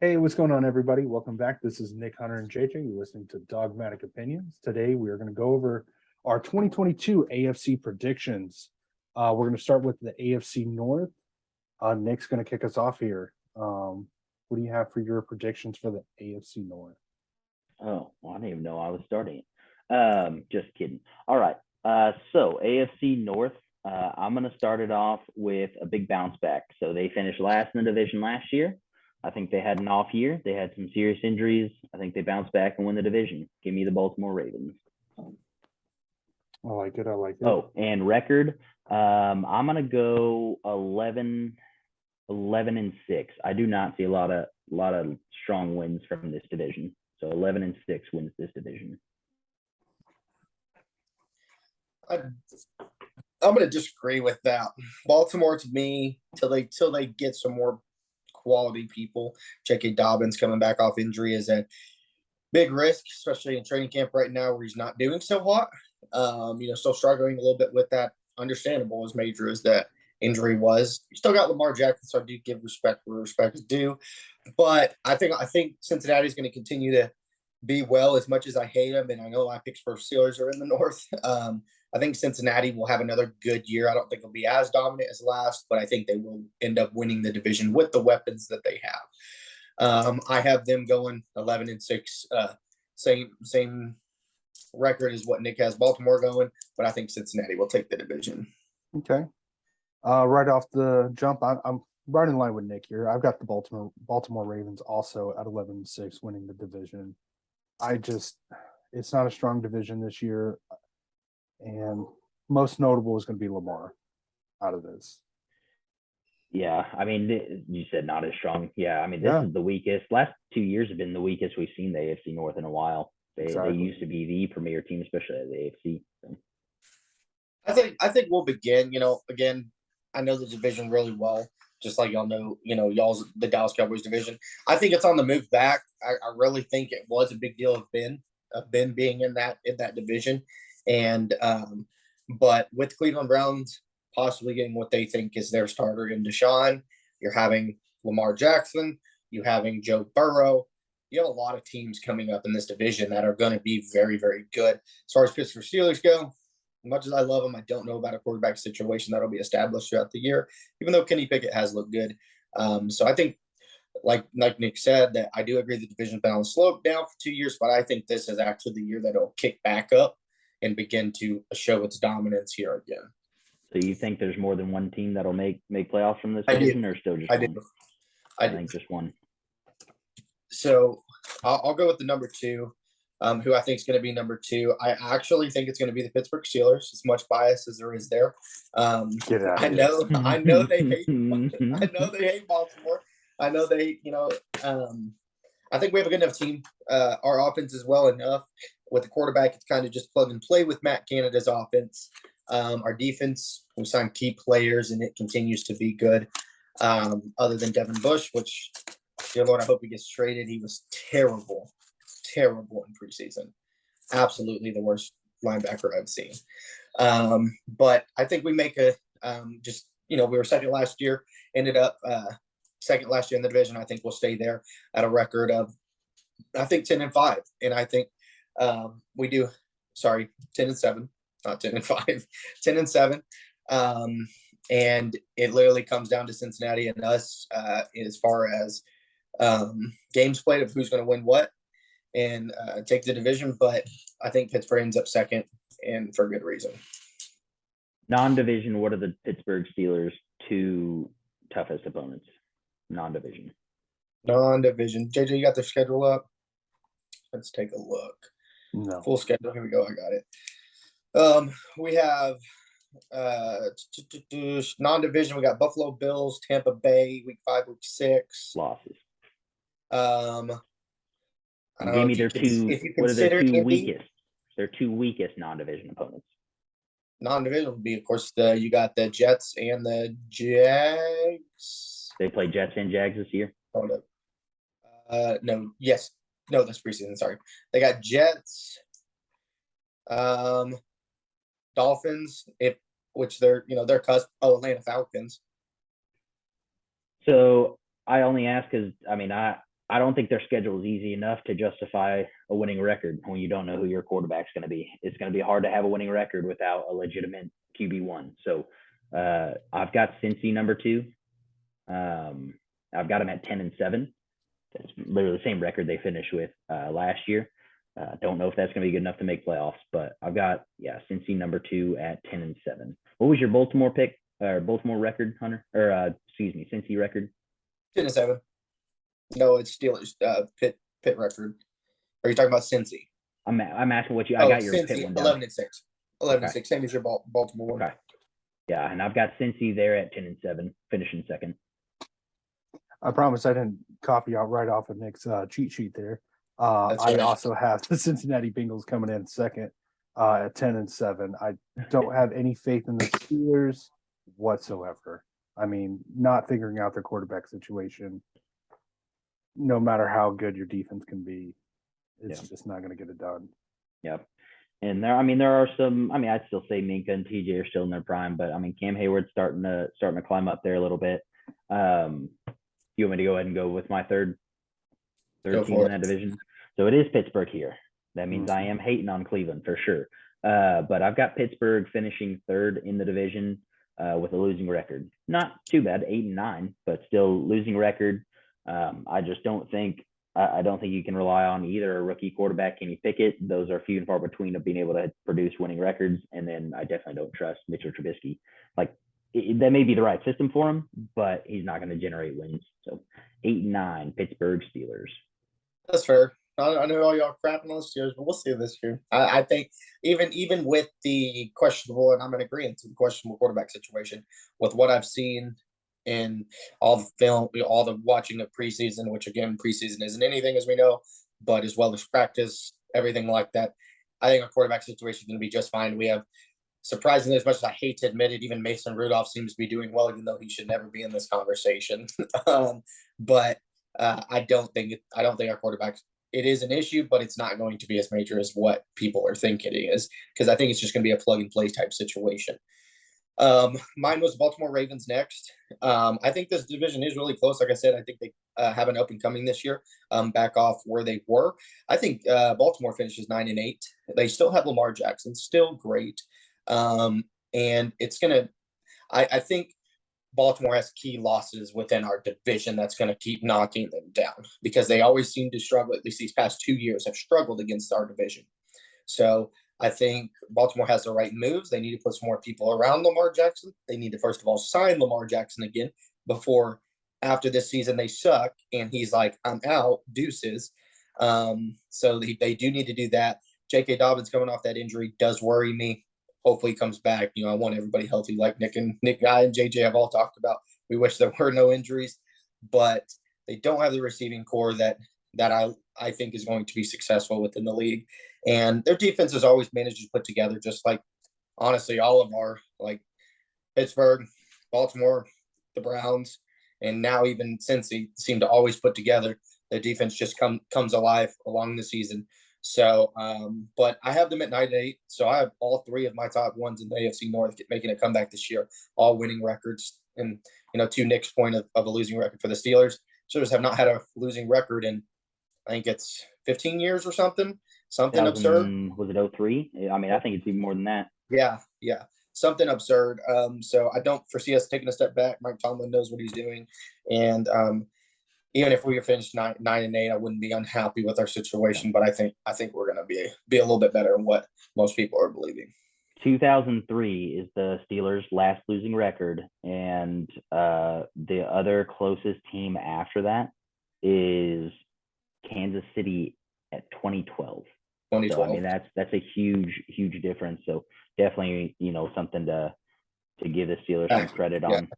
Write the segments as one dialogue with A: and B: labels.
A: Hey, what's going on, everybody? Welcome back. This is Nick Hunter and JJ. You're listening to Dogmatic Opinions. Today, we are going to go over our 2022 AFC predictions. We're going to start with the AFC North. Nick's going to kick us off here. What do you have for your predictions for the AFC North?
B: Oh, well, I didn't even know I was starting. Just kidding. All right. So AFC North, I'm going to start it off with a big bounce back. So they finished last in the division last year. I think they had an off year. They had some serious injuries. I think they bounced back and win the division. Give me the Baltimore Ravens.
A: I like it. I like it.
B: Oh, and record, I'm going to go 11-6. I do not see a lot of strong wins from this division. So 11-6 wins this division.
C: I'm going to disagree with that. Baltimore, to me, till they get some more quality people. J.K. Dobbins coming back off injury is a big risk, especially in training camp right now where he's not doing so hot. Still struggling a little bit with that. Understandable as major as that injury was. You still got Lamar Jackson, so I do give respect where respect is due. But I think Cincinnati's going to continue to be well as much as I hate them, and I know my picks for Steelers are in the North. I think Cincinnati will have another good year. I don't think it'll be as dominant as last, but I think they will end up winning the division with the weapons that they have. I have them going 11-6, same record as what Nick has Baltimore going, but I think Cincinnati will take the division.
A: Okay. Right off the jump, I'm right in line with Nick here. I've got the Baltimore Ravens also at 11-6 winning the division. It's not a strong division this year. And most notable is going to be Lamar out of this.
B: Yeah, I mean, you said not as strong. Yeah, I mean, this is the weakest. Last 2 years have been the weakest we've seen the AFC North in a while. They used to be the premier team, especially at the AFC. So.
C: I think we'll begin. Again, I know the division really well, just like y'all know. Y'all's the Dallas Cowboys division. I think it's on the move back. I really think it was a big deal of Ben being in that division. And but with Cleveland Browns possibly getting what they think is their starter in Deshaun, you're having Lamar Jackson, you're having Joe Burrow. You have a lot of teams coming up in this division that are going to be very, very good. As far as Pittsburgh Steelers go, as much as I love them, I don't know about a quarterback situation that'll be established throughout the year, even though Kenny Pickett has looked good. So I think, like Nick said, that I do agree the division's been on the slope down for 2 years, but I think this is actually the year that it'll kick back up and begin to show its dominance here again.
B: So you think there's more than one team that'll make playoffs from this division, or still just one? I think just one.
C: So I'll go with the number two, who I think is going to be number two. I actually think it's going to be the Pittsburgh Steelers, as much bias as there is there. I know they hate Baltimore. I know they, I think we have a good enough team. Our offense is well enough. With the quarterback, it's kind of just plug and play with Matt Canada's offense. Our defense, we signed key players, and it continues to be good. Other than Devin Bush, which, dear Lord, I hope he gets traded. He was terrible in preseason. Absolutely the worst linebacker I've seen. But I think we make we were second last year, ended up second last year in the division. I think we'll stay there at a record of, I think, 10-5. And I think we do, 10-7, not 10-5, 10-7. And it literally comes down to Cincinnati and us as far as games played of who's going to win what and take the division. But I think Pittsburgh ends up second, and for good reason.
B: Non-division, what are the Pittsburgh Steelers' two toughest opponents? Non-division.
C: JJ, you got their schedule up? Let's take a look.
A: No.
C: Full schedule. Here we go. I got it. We have non-division. We got Buffalo Bills, Tampa Bay, week 5, week 6.
B: Losses.
C: Give
B: me their two. What are their two weakest? Their two weakest non-division opponents.
C: Non-division would be, of course, you got the Jets and the Jags.
B: They play Jets and Jags this year.
C: Hold up. No. Yes. No, that's preseason. Sorry. They got Jets, Dolphins, which they're cusp. Atlanta Falcons.
B: So I only ask because I I don't think their schedule is easy enough to justify a winning record when you don't know who your quarterback's going to be. It's going to be hard to have a winning record without a legitimate QB1. So I've got Cincy number 2. I've got them at 10-7. It's literally the same record they finished with last year. Don't know if that's going to be good enough to make playoffs, but I've got Cincy number 2 at 10-7. What was your Baltimore pick or Baltimore record, Hunter? Or excuse me, Cincy record?
C: 10-7. No, it's Steelers pit record. Are you talking about Cincy?
B: I'm asking what you. I got your
C: Cincy,
B: pit one down.
C: 11-6. 11-6. Same as your Baltimore one.
B: Okay. Yeah, and I've got Cincy there at 10-7, finishing second.
A: I promise I didn't copy out right off of Nick's cheat sheet there. I also have the Cincinnati Bengals coming in second at 10-7. I don't have any faith in the Steelers whatsoever. I mean, not figuring out their quarterback situation, no matter how good your defense can be, it's just not going to get it done.
B: Yep. And there are some. I mean, I'd still say Minka and TJ are still in their prime, but I mean, Cam Hayward's starting to climb up there a little bit. You want me to go ahead and go with my third team in that division? So it is Pittsburgh here. That means I am hating on Cleveland for sure. But I've got Pittsburgh finishing third in the division with a losing record. Not too bad, 8-9, but still losing record. I just don't think I don't think you can rely on either a rookie quarterback, Kenny Pickett. Those are few and far between of being able to produce winning records. And then I definitely don't trust Mitchell Trubisky. Like that may be the right system for him, but he's not going to generate wins. So 8-9, Pittsburgh Steelers.
C: That's fair. I know all y'all crapping on the Steelers, but we'll see this year. I think even with the questionable, and I'm in agreement to the questionable quarterback situation, with what I've seen in all the film, all the watching of preseason, which again, preseason isn't anything as we know, but as well as practice, everything like that, I think our quarterback situation is going to be just fine. We have, surprisingly, as much as I hate to admit it, even Mason Rudolph seems to be doing well, even though he should never be in this conversation. But I don't think our quarterback, it is an issue, but it's not going to be as major as what people are thinking it is, because I think it's just going to be a plug and play type situation. Mine was Baltimore Ravens next. I think this division is really close. Like I said, I think they have an up and coming this year, back off where they were. I think Baltimore finishes 9-8. They still have Lamar Jackson, still great. And it's going to, I think Baltimore has key losses within our division that's going to keep knocking them down, because they always seem to struggle, at least these past 2 years have struggled against our division. So I think Baltimore has the right moves. They need to put some more people around Lamar Jackson. They need to, first of all, sign Lamar Jackson again before, after this season, they suck and he's like, I'm out, deuces. So they do need to do that. J.K. Dobbins coming off that injury does worry me. Hopefully he comes back. I want everybody healthy, like Nick Guy and JJ have all talked about. We wish there were no injuries, but they don't have the receiving core that I think is going to be successful within the league. And their defense has always managed to put together, just like, honestly, all of our, like Pittsburgh, Baltimore, the Browns, and now even Cincy seem to always put together. Their defense just comes alive along the season. So, but I have them at 9-8. So I have all three of my top ones in the AFC North making a comeback this year, all winning records. And, to Nick's point of a losing record for the Steelers, Steelers have not had a losing record in, I think it's 15 years or something absurd.
B: Was it 03? I mean, I think it's even more than that.
C: Yeah. Something absurd. So I don't foresee us taking a step back. Mike Tomlin knows what he's doing. And even if we were finished 9-8, I wouldn't be unhappy with our situation. But I think we're going to be a little bit better than what most people are believing.
B: 2003 is the Steelers' last losing record, and the other closest team after that is Kansas City at 2012. So I mean that's a huge difference. So definitely something to give the Steelers some credit on.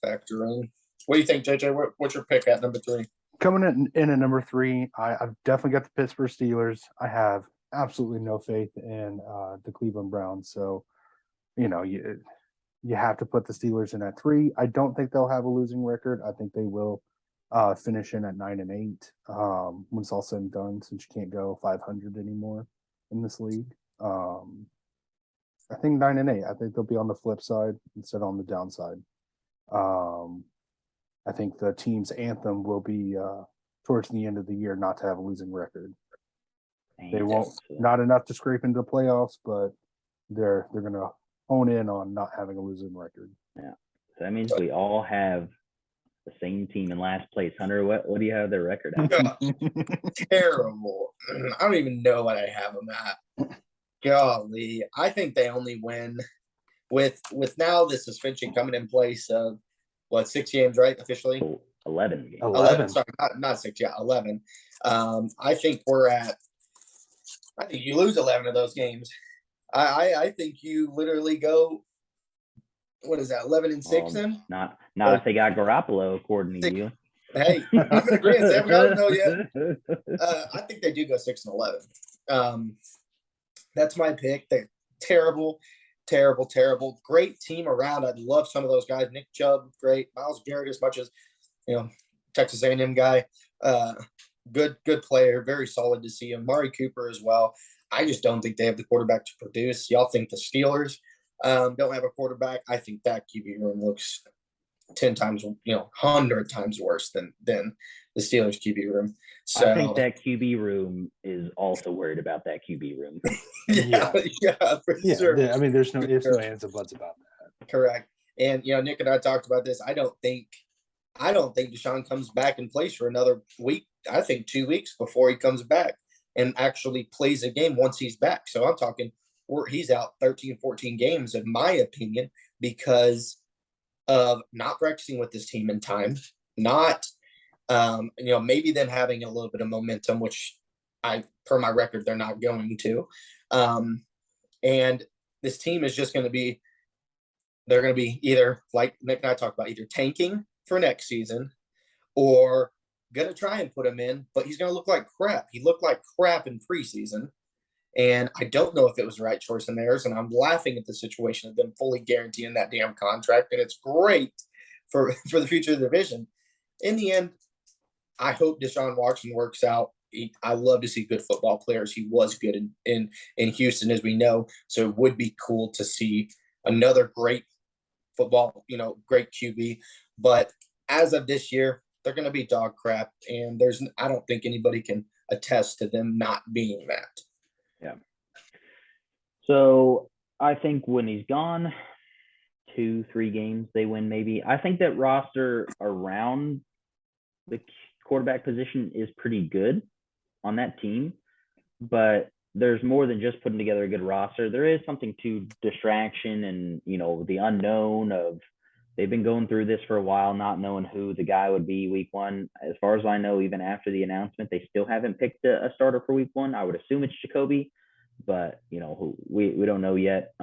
C: Factor in. What do you think, JJ? What's your pick at number 3?
A: Coming in at number 3, I've definitely got the Pittsburgh Steelers. I have absolutely no faith in the Cleveland Browns. So, you have to put the Steelers in at 3. I don't think they'll have a losing record. I think they will finish in at 9-8 when it's all said and done, since you can't go 500 anymore in this league. I think 9-8. I think they'll be on the flip side instead of on the downside. I think the team's anthem will be towards the end of the year not to have a losing record. They
B: Ain't
A: won't,
B: that-
A: not enough to scrape into the playoffs, but they're going to hone in on not having a losing record.
B: Yeah. So that means we all have the same team in last place. Hunter, what do you have their record at?
C: Terrible. I don't even know what I have them at. Golly, I think they only win with now the suspension coming in place of what 6 games, right? Officially,
B: 11 games.
C: 11. Sorry, not 6. Yeah, 11. I think we're at. I think you lose 11 of those games. I think you literally go. What is that? 11-6 then?
B: Not if they got Garoppolo, according to you.
C: Hey, I can't say we don't know yet. I think they do go 6-11. That's my pick. They're terrible. Great team around. I'd love some of those guys. Nick Chubb, great. Myles Garrett, as much as Texas A&M guy. Good player. Very solid to see him. Mari Cooper as well. I just don't think they have the quarterback to produce. Y'all think the Steelers don't have a quarterback? I think that QB room looks 10 times, 100 times worse than the Steelers QB room. So
B: I think that QB room is also worried about that QB room.
C: yeah, for sure.
A: I mean, there's no ifs, no ands, or buts about that.
C: Correct. And Nick and I talked about this. I don't think Deshaun comes back and plays for another week. I think 2 weeks before he comes back and actually plays a game once he's back. So I'm talking he's out 13, 14 games, in my opinion, because of not practicing with this team in time, not maybe them having a little bit of momentum, which per my record, they're not going to. And this team is just going to be, they're going to be either, like Nick and I talked about, either tanking for next season or going to try and put him in, but he's going to look like crap. He looked like crap in preseason. And I don't know if it was the right choice in theirs. And I'm laughing at the situation of them fully guaranteeing that damn contract. And it's great for the future of the division. In the end, I hope Deshaun Watson works out. I love to see good football players. He was good in Houston, as we know. So it would be cool to see another great football, great QB. But as of this year, they're going to be dog crap. And I don't think anybody can attest to them not being that.
B: Yeah. So I think when he's gone, 2-3 games they win maybe. I think that roster around the quarterback position is pretty good on that team, but there's more than just putting together a good roster. There is something to distraction and the unknown of they've been going through this for a while, not knowing who the guy would be week one. As far as I know, even after the announcement, they still haven't picked a starter for week one. I would assume it's Jacoby, but we don't know yet.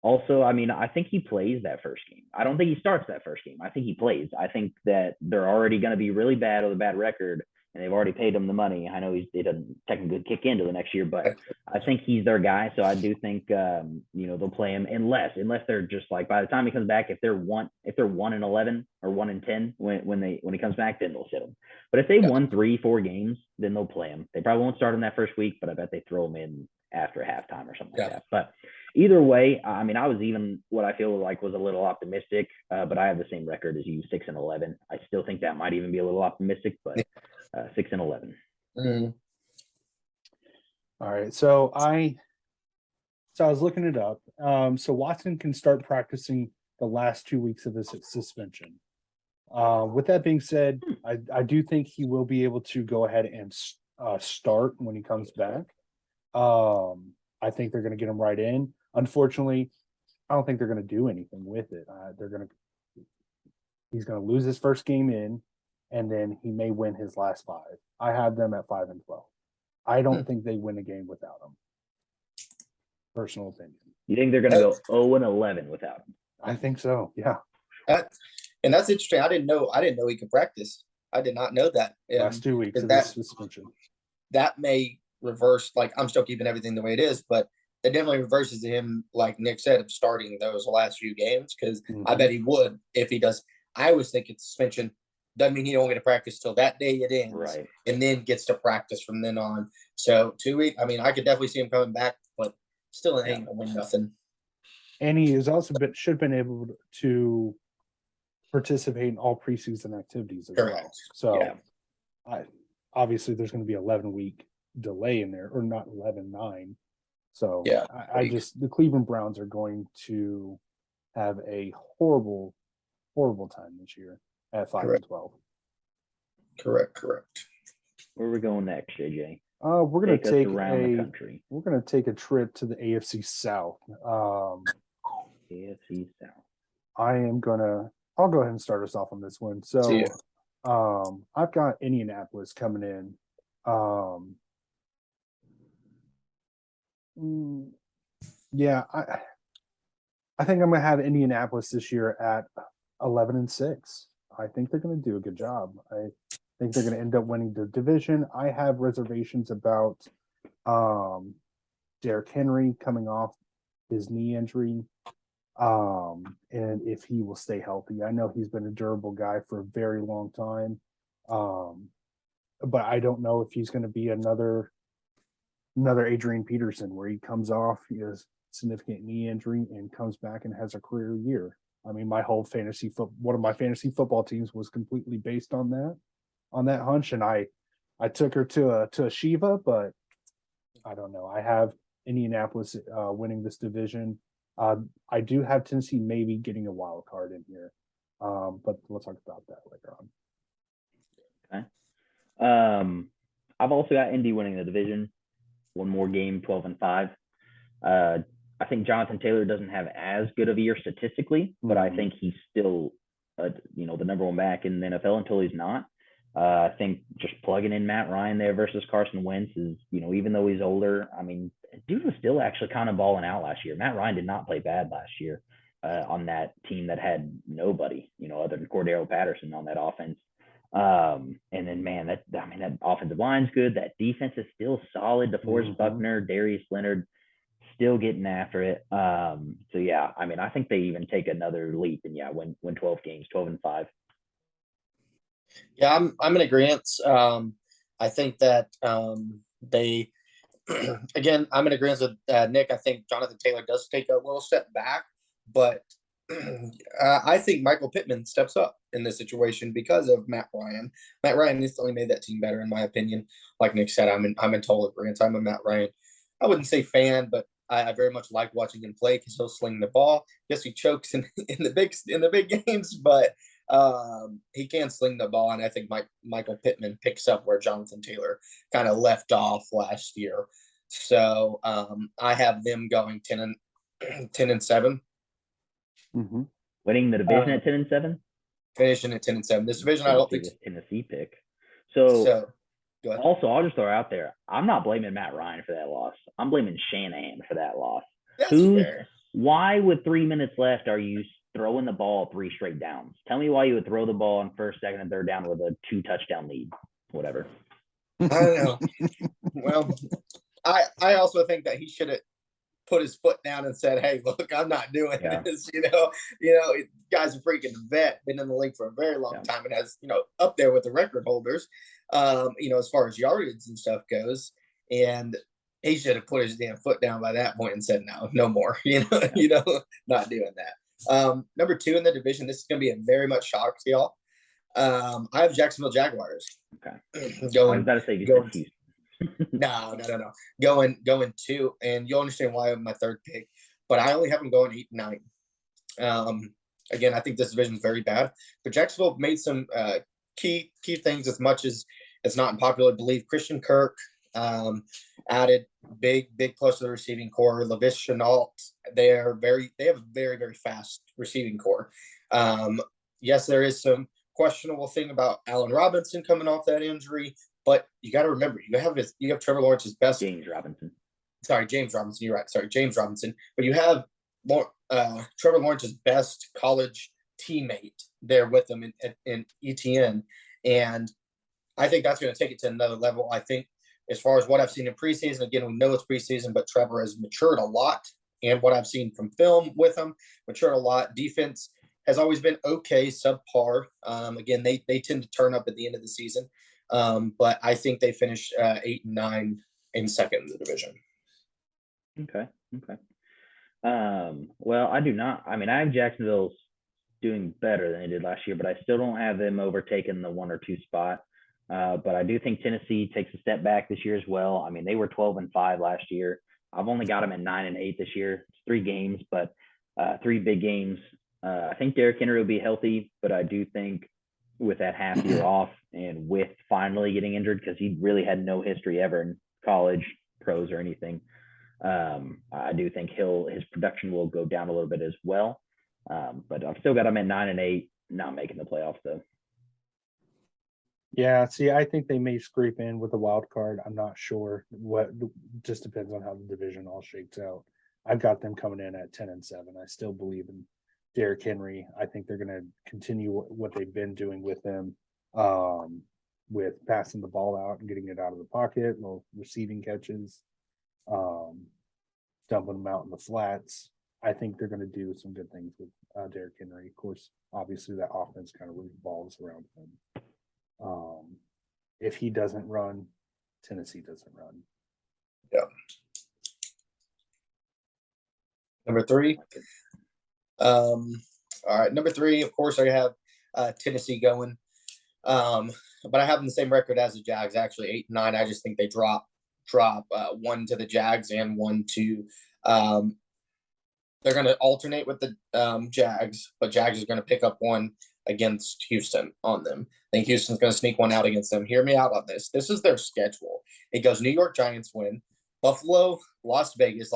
B: Also, I mean, I think he plays that first game. I don't think he starts that first game. I think he plays. I think that they're already going to be really bad with a bad record, and they've already paid him the money. I know he doesn't technically kick into the next year, but I think he's their guy. So I do think they'll play him unless they're just like by the time he comes back, if they're 1-11 or 1-10 when he comes back, then they'll sit him. But if they won 3-4 games, then they'll play him. They probably won't start him that first week, but I bet they throw him in after halftime or something like that. But either way, I mean, I was even what I feel like was a little optimistic, but I have the same record as you, 6-11. I still think that might even be a little optimistic, but 6-11.
C: Mm-hmm.
A: All right. So I was looking it up. So Watson can start practicing the last 2 weeks of his suspension. With that being said, I do think he will be able to go ahead and start when he comes back. I think they're going to get him right in. Unfortunately, I don't think they're going to do anything with it. He's going to lose his first game in, and then he may win his last 5. I have them at 5-12. I don't think they win a game without him. Personal opinion.
B: You think they're going to go 0-11 without him?
A: I think so. Yeah.
C: And that's interesting. I didn't know he could practice. I did not know that.
A: Last 2 weeks of his suspension. That
C: may reverse. Like, I'm still keeping everything the way it is, but it definitely reverses him, like Nick said, of starting those last few games, because I bet he would if he does. I always think it's suspension doesn't mean he don't get to practice till that day it ends,
B: right? And
C: then gets to practice from then on. So 2 weeks. I mean, I could definitely see him coming back, but still ain't gonna win nothing.
A: And he has also should have been able to participate in all preseason activities as well. So obviously there's going to be 11-week delay in there, or not 11-9. So
C: Yeah,
A: the Cleveland Browns are going to have a horrible time this year at 5-12.
C: Correct.
B: Where are we going next, JJ?
A: We're going to take
B: around the country.
A: We're going to take a trip to the AFC South.
B: AFC South.
A: I'll go ahead and start us off on this one. So, I've got Indianapolis coming in. Yeah, I think I'm going to have Indianapolis this year at 11-6. I think they're going to do a good job. I think they're going to end up winning the division. I have reservations about Derrick Henry coming off his knee injury, and if he will stay healthy. I know he's been a durable guy for a very long time, but I don't know if he's going to be another Adrian Peterson, where he comes off, he has significant knee injury and comes back and has a career year. I mean, one of my fantasy football teams was completely based on that hunch, and I took her to a Shiva, but I don't know. I have Indianapolis winning this division. I do have Tennessee maybe getting a wild card in here, but we'll talk about that later
B: on. Okay. I've also got Indy winning the division. One more game, 12-5. I think Jonathan Taylor doesn't have as good of a year statistically, but I think he's still, the number one back in the NFL until he's not. I think just plugging in Matt Ryan there versus Carson Wentz is, even though he's older, I mean, dude was still actually kind of balling out last year. Matt Ryan did not play bad last year on that team that had nobody, other than Cordero Patterson on that offense. And then, man, that offensive line's good. That defense is still solid. DeForest Buckner, Darius Leonard, still getting after it. So yeah, I mean, I think they even take another leap and win 12 games, 12-5.
C: Yeah, I'm in agreement. I think that they again, I'm in agreement with Nick. I think Jonathan Taylor does take a little step back, but I think Michael Pittman steps up in this situation because of Matt Ryan. Matt Ryan instantly made that team better, in my opinion. Like Nick said, I'm in total agreement. I'm a Matt Ryan, I wouldn't say fan, but I very much like watching him play because he'll sling the ball. Yes, he chokes in the big games, but he can sling the ball, and I think Michael Pittman picks up where Jonathan Taylor kind of left off last year. So I have them going 10-7.
A: Mm-hmm.
B: Winning the division at 10-7,
C: finishing at 10-7. This division, I don't think
B: Tennessee pick. So
C: go ahead.
B: Also, I'll just throw out there, I'm not blaming Matt Ryan for that loss. I'm blaming Shanahan for that loss.
C: That's fair.
B: Why, with 3 minutes left, are you throwing the ball 3 straight downs? Tell me why you would throw the ball on first, second, and third down with a 2-touchdown lead. Whatever.
C: I don't know. Well, I also think that he should have put his foot down and said, "Hey, look, I'm not doing this." Guy's a freaking vet, been in the league for a very long time, and has up there with the record holders. As far as yardage and stuff goes, and he should have put his damn foot down by that point and said, "No more." Not doing that. Number 2 in the division. This is going to be a very much shock to y'all. I have Jacksonville Jaguars.
B: Okay.
C: Going.
B: I was about to say
C: going. No. Going 2, and you'll understand why I'm my third pick. But I only have them going 8-9. Again, I think this division is very bad. But Jacksonville made some key things, as much as it's not unpopular to believe. Christian Kirk added big plus to the receiving core. Lavish Shenault, they have a very, very fast receiving core. Yes, there is some questionable thing about Allen Robinson coming off that injury, but you got to remember, you have Trevor Lawrence's best.
B: James Robinson.
C: You're right. Sorry, James Robinson. But you have Trevor Lawrence's best college teammate there with him in ETN, and I think that's going to take it to another level. I think, as far as what I've seen in preseason, again, we know it's preseason, but Trevor has matured a lot, and what I've seen from film with him, matured a lot. Defense has always been okay, subpar. Again, they tend to turn up at the end of the season, but I think they finish 8-9 in second in the division.
B: Okay. Well, I do not. I mean, I have Jacksonville doing better than they did last year, but I still don't have them overtaking the 1 or 2 spot. But I do think Tennessee takes a step back this year as well. I mean, they were 12-5 last year. I've only got them at 9-8 this year. It's 3 games, but 3 big games. I think Derrick Henry will be healthy, but I do think with that half year off and with finally getting injured, because he really had no history ever in college, pros, or anything. I do think his production will go down a little bit as well. But I've still got him at 9-8, not making the playoffs though.
A: Yeah, see, I think they may scrape in with a wild card. I'm not sure. What just depends on how the division all shakes out. I've got them coming in at 10-7. I still believe in Derrick Henry. I think they're going to continue what they've been doing with him, with passing the ball out and getting it out of the pocket, little receiving catches, dumping them out in the flats. I think they're going to do some good things with Derrick Henry. Of course, obviously that offense kind of revolves around him. If he doesn't run, Tennessee doesn't run.
C: Yeah. Number 3. All right, number 3. Of course, I have Tennessee going, but I have them the same record as the Jags. Actually, 8-9. I just think they drop 1 to the Jags and 1 to. They're going to alternate with the Jags, but Jags is going to pick up 1 against Houston on them. I think Houston's going to sneak 1 out against them. Hear me out on this. This is their schedule. It goes New York Giants win, Buffalo, Las Vegas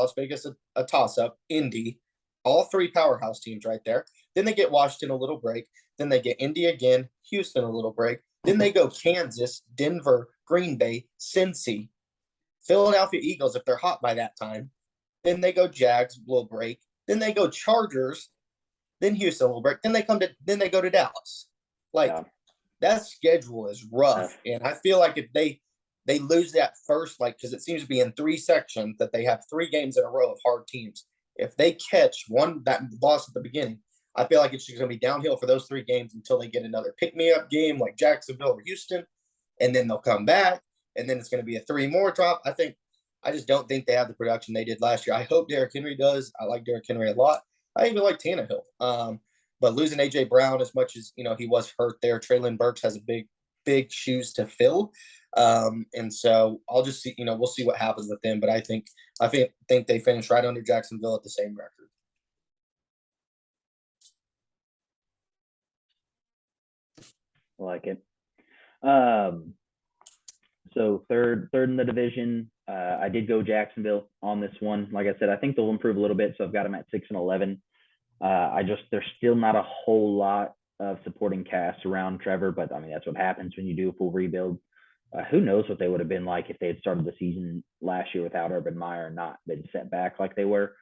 C: a toss-up, Indy, all 3 powerhouse teams right there. Then they get Washington a little break. Then they get Indy again, Houston a little break. Then they go Kansas, Denver, Green Bay, Cincy, Philadelphia Eagles if they're hot by that time. Then they go Jags, a little break. Then they go Chargers, then Houston a little break. Then they go to Dallas. That schedule is rough. And I feel like if they lose that first, because it seems to be in 3 sections that they have 3 games in a row of hard teams. If they catch that loss at the beginning, I feel like it's just going to be downhill for those 3 games until they get another pick-me-up game like Jacksonville or Houston, and then they'll come back, and then it's going to be a 3 more drop. I just don't think they have the production they did last year. I hope Derrick Henry does. I like Derrick Henry a lot. I even like Tannehill. But losing A.J. Brown, as much as he was hurt there, Treylon Burks has a big shoes to fill. And so I'll just see, we'll see what happens with them. But I think they finish right under Jacksonville at the same record.
B: I like it. So third in the division, I did go Jacksonville on this one. Like I said, I think they'll improve a little bit. So I've got them at 6-11. There's still not a whole lot of supporting cast around Trevor, but I mean, that's what happens when you do a full rebuild. Who knows what they would have been like if they had started the season last year without Urban Meyer and not been set back like they were.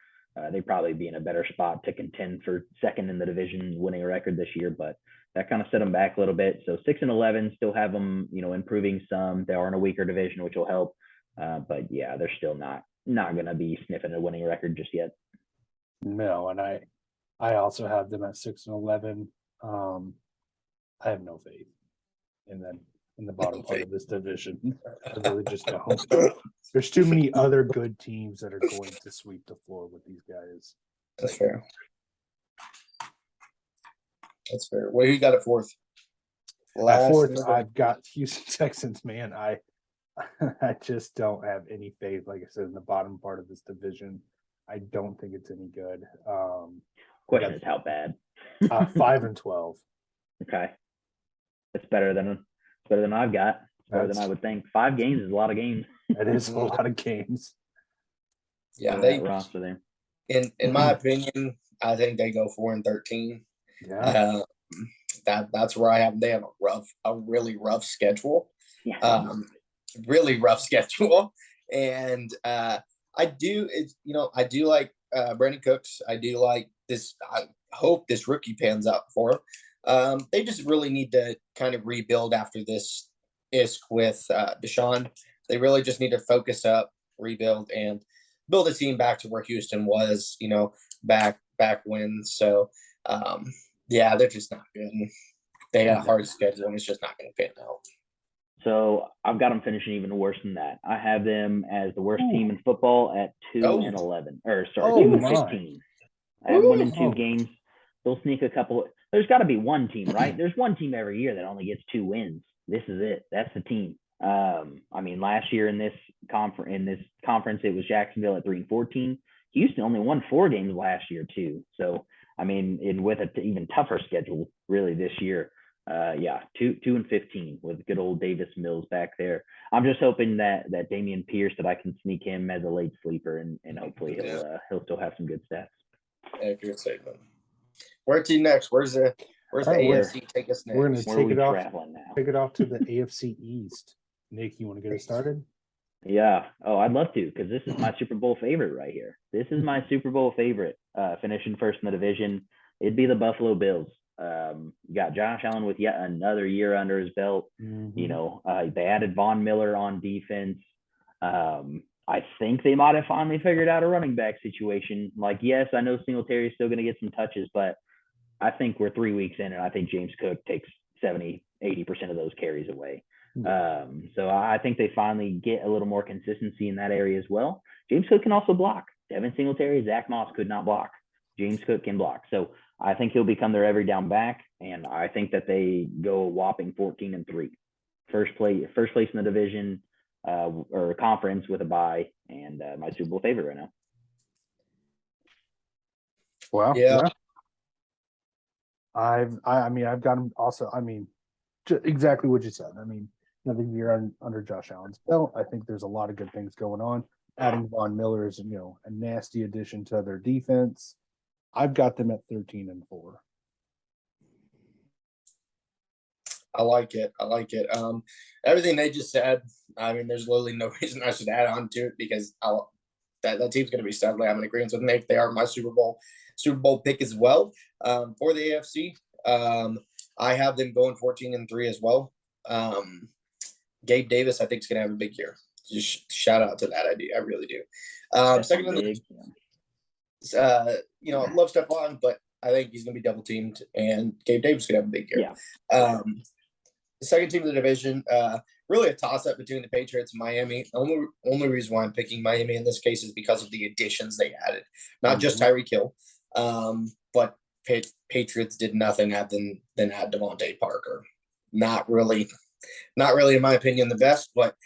B: They'd probably be in a better spot to contend for second in the division, winning a record this year, but that kind of set them back a little bit. So 6-11, still have them, improving some. They are in a weaker division, which will help. But yeah, they're still not going to be sniffing a winning record just yet.
A: No, and I also have them at 6-11. I have no faith in the bottom part of this division. I really just don't. There's too many other good teams that are going to sweep the floor with these guys.
C: That's fair. That's fair. What do you got at 4th?
A: At 4th, I've got Houston Texans. Man, I just don't have any faith. Like I said, in the bottom part of this division, I don't think it's any good.
B: Question is how bad?
A: 5-12.
B: Okay, it's better than I've got. Better than I would think. 5 games is a lot of games.
A: It is a lot of games.
C: Yeah,
B: they roster there.
C: In my opinion, I think they go 4-13.
A: Yeah.
C: That's where I have them. They have a really rough schedule.
B: Yeah.
C: Really rough schedule. And I do like Brandon Cooks. I do like this. I hope this rookie pans out for him. They just really need to kind of rebuild after this ISK with Deshaun. They really just need to focus up, rebuild, and build a team back to where Houston was, back when. So, yeah, they're just not good. They got a hard schedule, and it's just not going to pan out.
B: So I've got them finishing even worse than that. I have them as the worst team in football at 2-11. 2-15. I have winning 2 games. They'll sneak a couple. There's got to be one team, right? There's one team every year that only gets 2 wins. this is it. That's the team. I mean, last year in this conference, it was Jacksonville at 3-14. Houston only won 4 games last year too. So I mean, with an even tougher schedule really this year. 2-15 with good old Davis Mills back there. I'm just hoping that Dameon Pierce, that I can sneak him as a late sleeper, and hopefully he'll still have some good stats.
C: Yeah, good statement. Where to next? Where's the AFC take us next?
A: We're going to take it off.
B: Now?
A: Take it off to the AFC East. Nick, you want to get it started?
B: Yeah. Oh, I'd love to, because this is my Super Bowl favorite right here. This is my Super Bowl favorite. Finishing first in the division, it'd be the Buffalo Bills. You got Josh Allen with yet another year under his belt. Mm-hmm. They added Von Miller on defense. I think they might have finally figured out a running back situation. Like, yes, I know Singletary is still going to get some touches, but I think we're 3 weeks in, and I think James Cook takes 70-80% of those carries away. Mm-hmm. So I think they finally get a little more consistency in that area as well. James Cook can also block. Devin Singletary, Zach Moss could not block. James Cook can block. So I think he'll become their every down back, and I think that they go a whopping 14-3. First place in the division or conference with a bye, and my Super Bowl favorite right now.
A: Wow. Yeah. I've got him also. I mean, exactly what you said. I mean, another year under Josh Allen's belt. I think there's a lot of good things going on. Adding Von Miller is, a nasty addition to their defense. I've got them at 13-4.
C: I like it. Everything they just said, I mean, there's literally no reason I should add on to it, because that team's going to be sadly. I'm in agreement with Nick. They are my Super Bowl pick as well. For the AFC, I have them going 14-3 as well. Gabe Davis, I think, is going to have a big year. Just shout out to that. I really do. Second in the love Stephon, but I think he's going to be double teamed, and Gabe Davis is going to have a big year. Yeah. The second team of the division, really a toss up between the Patriots and Miami. The only reason why I'm picking Miami in this case is because of the additions they added, not just Tyreek Hill, but Patriots did nothing than add Devontae Parker. Not really, in my opinion, the best, but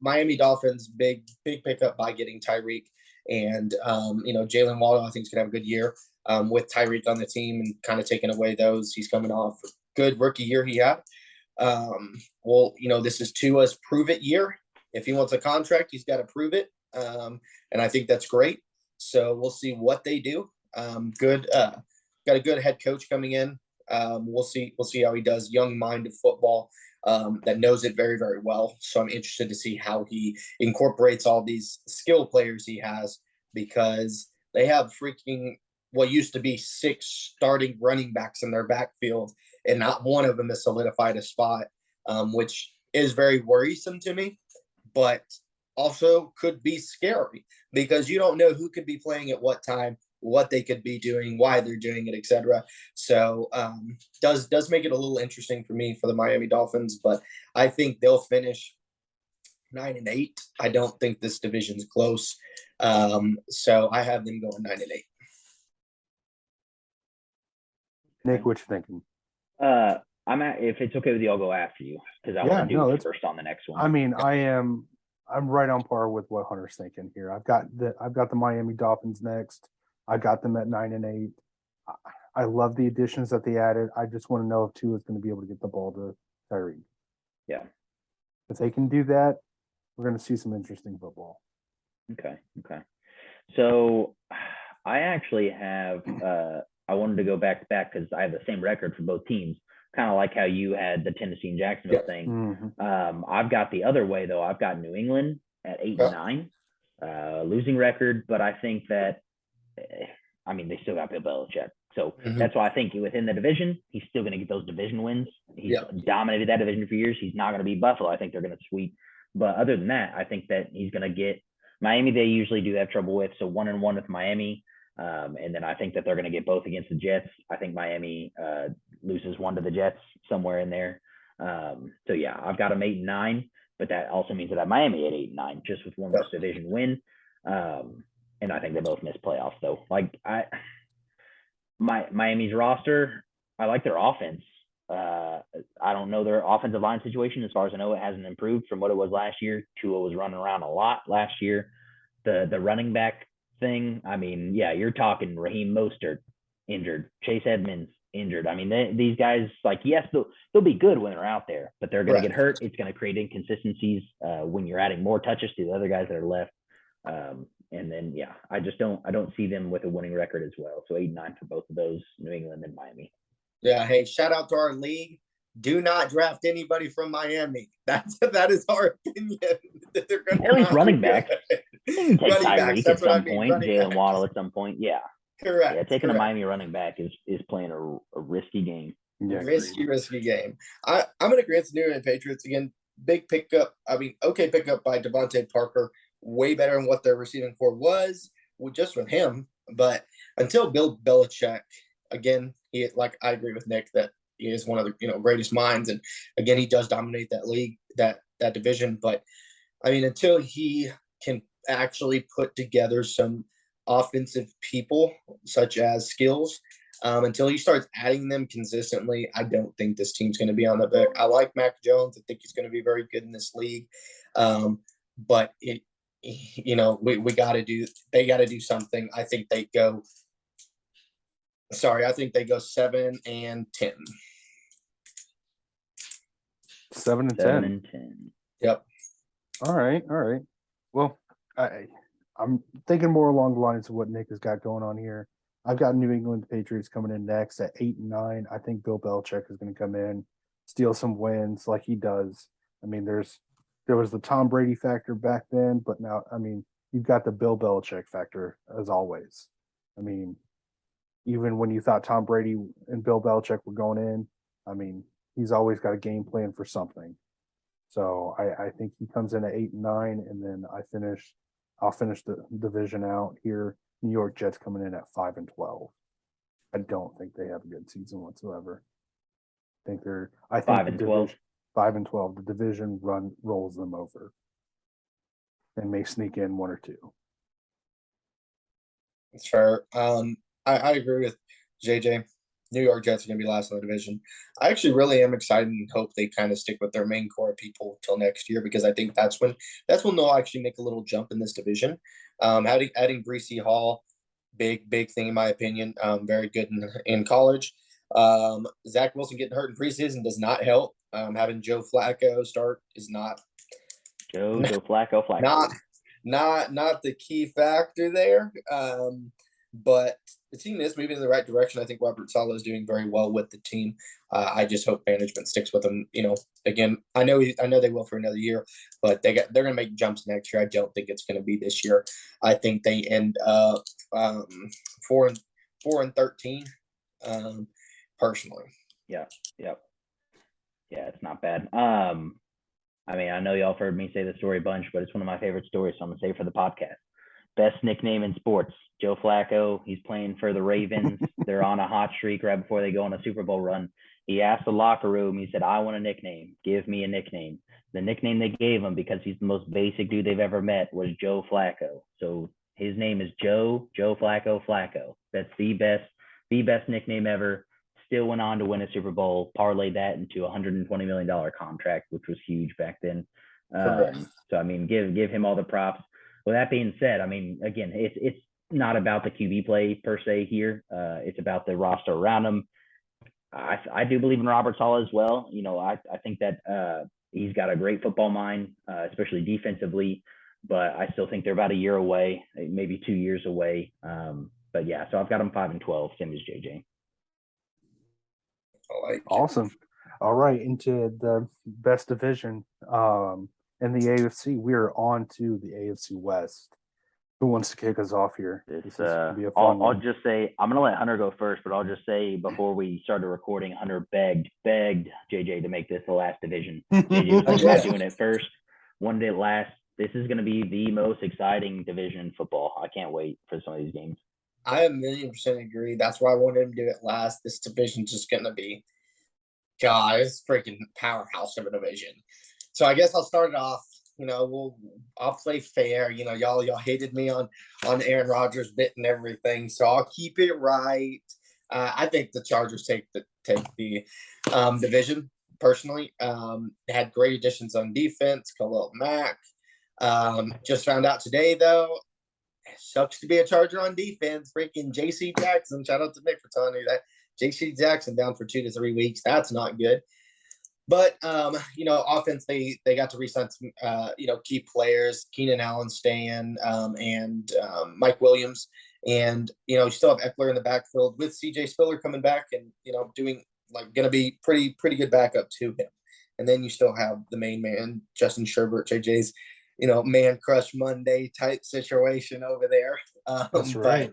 C: Miami Dolphins, big pickup by getting Tyreek. And, Jalen Waddle, I think, is going to have a good year with Tyreek on the team and kind of taking away those. He's coming off a good rookie year he had. This is Tua's prove-it year. If he wants a contract, he's got to prove it. And I think that's great. So we'll see what they do. Got a good head coach coming in. We'll see how he does. Young mind of football. That knows it very, very well. So I'm interested to see how he incorporates all these skill players he has, because they have what used to be 6 starting running backs in their backfield, and not one of them has solidified a spot, which is very worrisome to me, but also could be scary, because you don't know who could be playing at what time, what they could be doing, why they're doing it, etc. So does make it a little interesting for me for the Miami Dolphins, but I think they'll finish 9-8. I don't think this division's close. So I have them going 9-8.
A: Nick, what you thinking?
B: If it's okay with you, I'll go after you, because I want to do first on the next one.
A: I mean, I'm right on par with what Hunter's thinking here. I've got the Miami Dolphins next. I got them at 9-8. I love the additions that they added. I just want to know if Tua is going to be able to get the ball to Tyreek.
B: Yeah.
A: If they can do that, we're going to see some interesting football.
B: Okay. So I actually have I wanted to go back to back because I have the same record for both teams. Kind of like how you had the Tennessee and Jacksonville thing. Mm-hmm. I've got the other way though. I've got New England at 8-9, losing record, but I think that they still got Bill Belichick. So that's why I think within the division, he's still going to get those division wins. He's dominated that division for years. He's not going to beat Buffalo. I think they're going to sweep. But other than that, I think that he's going to get Miami. They usually do have trouble with. So 1-1 with Miami. And then I think that they're going to get both against the Jets. I think Miami loses 1 to the Jets somewhere in there. So yeah, I've got them 8-9, but that also means that I have Miami at 8-9, just with one less division win. And I think they both miss playoffs though. Like Miami's roster, I like their offense. I don't know their offensive line situation. As far as I know, it hasn't improved from what it was last year. Tua was running around a lot last year. The running back thing, I mean, yeah, you're talking Raheem Mostert injured, Chase Edmonds injured. I mean, these guys, like, yes, they'll be good when they're out there, but they're going to get hurt. It's going to create inconsistencies when you're adding more touches to the other guys that are left. And then, yeah, I don't see them with a winning record as well. So 8-9 for both of those, New England and Miami.
C: Yeah. Hey, shout out to our league. Do not draft anybody from Miami. That is our opinion. That they're going
B: at least running back. You can take Tyreek at some point, Jalen Waddle at some point. Yeah.
C: Correct.
B: Yeah, taking a Miami running back is playing a risky game.
C: Yeah, risky game. I'm going to grant the New England Patriots again. Big pickup. I mean, okay, pickup by Devontae Parker. Way better than what their receiving core was just with him. But until Bill Belichick, again, I agree with Nick that he is one of the greatest minds, and again, he does dominate that league, that division. But I mean, until he can actually put together some offensive people, such as skills, until he starts adding them consistently, I don't think this team's going to be on the back. I like Mac Jones. I think he's going to be very good in this league. But they got to do something. I think they go 7-10.
A: 7-10.
C: Yep.
A: All right. Well, I'm thinking more along the lines of what Nick has got going on here. I've got New England Patriots coming in next at 8-9. I think Bill Belichick is going to come in, steal some wins like he does. I mean, there was the Tom Brady factor back then, but now, I mean, you've got the Bill Belichick factor as always. I mean, even when you thought Tom Brady and Bill Belichick were going in, I mean, he's always got a game plan for something. So I think he comes in at 8-9, and then I'll finish the division out here. New York Jets coming in at 5-12. I don't think they have a good season whatsoever. I think
B: 5-12.
A: 5-12. The division rolls them over and may sneak in 1 or 2.
C: That's fair. I agree with JJ. New York Jets are going to be last in the division. I actually really am excited and hope they kind of stick with their main core of people till next year, because I think that's when they'll actually make a little jump in this division. Adding Breece Hall, big thing in my opinion. Very good in college. Zach Wilson getting hurt in preseason does not help. Having Joe Flacco start is not
B: Joe Flacco.
C: Not the key factor there. But the team is moving in the right direction. I think Robert Saleh is doing very well with the team. I just hope management sticks with him. Again, I know they will for another year, but they're going to make jumps next year. I don't think it's going to be this year. I think they end up 4-13. Personally.
B: Yeah. It's not bad. I mean, I know y'all have heard me say the story a bunch, but it's one of my favorite stories, so I'm gonna say it for the podcast. Best nickname in sports, Joe Flacco. He's playing for the Ravens. They're on a hot streak right before they go on a Super Bowl run. He asked the locker room, he said, I want a nickname. Give me a nickname. The nickname they gave him, because he's the most basic dude they've ever met, was Joe Flacco. So his name is Joe Flacco. That's the best nickname ever. Still went on to win a Super Bowl, parlayed that into a $120 million contract, which was huge back then. So, I mean, give him all the props. With that being said, I mean, again, it's not about the QB play per se here. It's about the roster around him. I do believe in Robert Saleh as well. I think that he's got a great football mind, especially defensively. But I still think they're about a year away, maybe 2 years away. But yeah, so I've got them 5-12, same as JJ.
A: Awesome. All right, into the best division in the AFC. We are on to the AFC West. Who wants to kick us off here?
B: I'll just say, I'm going to let Hunter go first, but I'll just say before we started recording, Hunter begged JJ to make this the last division. JJ was not doing it first, wanted it last. This is going to be the most exciting division in football. I can't wait for some of these games.
C: I 1,000,000% agree. That's why I wanted him to do it last. This division's just going to be, God, it's freaking powerhouse of a division. So I guess I'll start it off. I'll play fair. Y'all hated me on Aaron Rodgers bit and everything, so I'll keep it right. I think the Chargers take take the division personally. Had great additions on defense, Khalil Mack. Just found out today, though, it sucks to be a Charger on defense. Freaking J.C. Jackson. Shout out to Nick for telling me that. J.C. Jackson down for 2 to 3 weeks. That's not good. But, offense, they got to re-sign some, key players, Keenan Allen staying, and Mike Williams. And, you still have Eckler in the backfield with C.J. Spiller coming back and, doing going to be pretty good backup to him. And then you still have the main man, Justin Sherbert, JJ's, man crush Monday type situation over there.
A: That's right.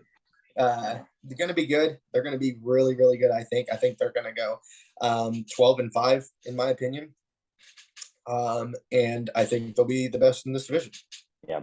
C: They're going to be good. They're going to be really, really good. I think they're going to go 12-5 in my opinion. And I think they'll be the best in this division.
B: Yeah.